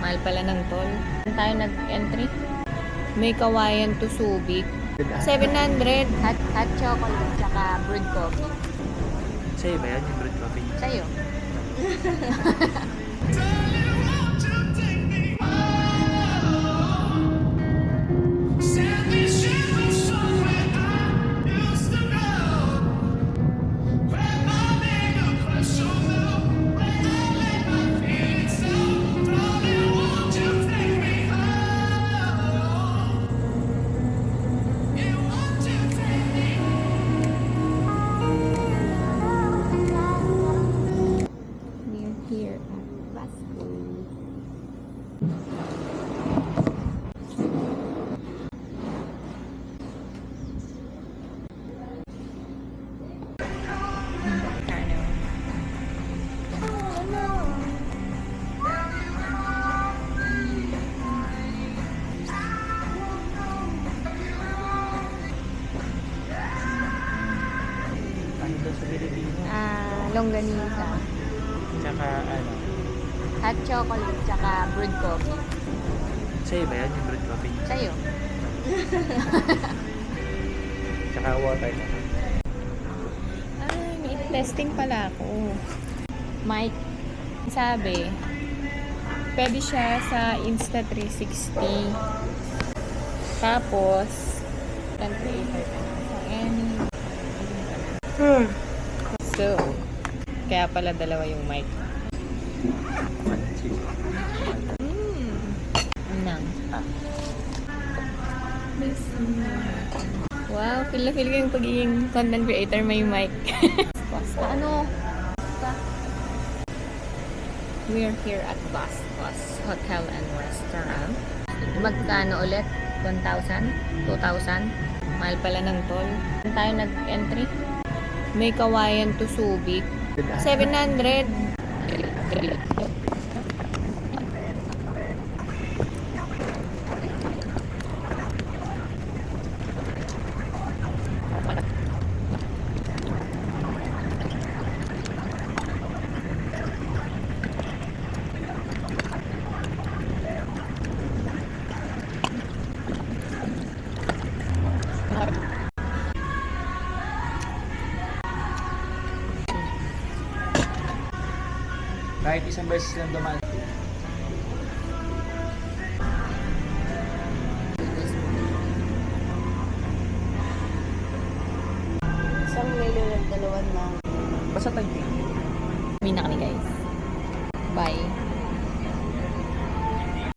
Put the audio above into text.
Mahal pala ng toll. Saan tayo nag-entry? May kawayan to Subic. 700. Hot chocolate, tsaka brewed coffee. Sa'yo ba yan, yung brewed coffee? Sa'yo. We're here at Basco. Ano daw sa Pilipinas? Longganisa. Tsaka ano? Hot chocolate, tsaka brewed coffee. Sa'yo ba yan, yung brewed coffee? Sa'yo. Tsaka water na. May testing pala ako. Mike, sabi, pwede siya sa Insta360. Tapos, content creator ka na sa any. So, kaya pala dalawa yung mic. Nang. Wow, feel na feel ko yung pagiging content creator may mic. Ano? We're here at Bascos Hotel and Restaurant. Magkano ulit? 1,000? 2,000? Mahal pala ng toll. Saan tayo nag-entry? May kawayan to Subic. 700. Kahit isang beses lang dumaan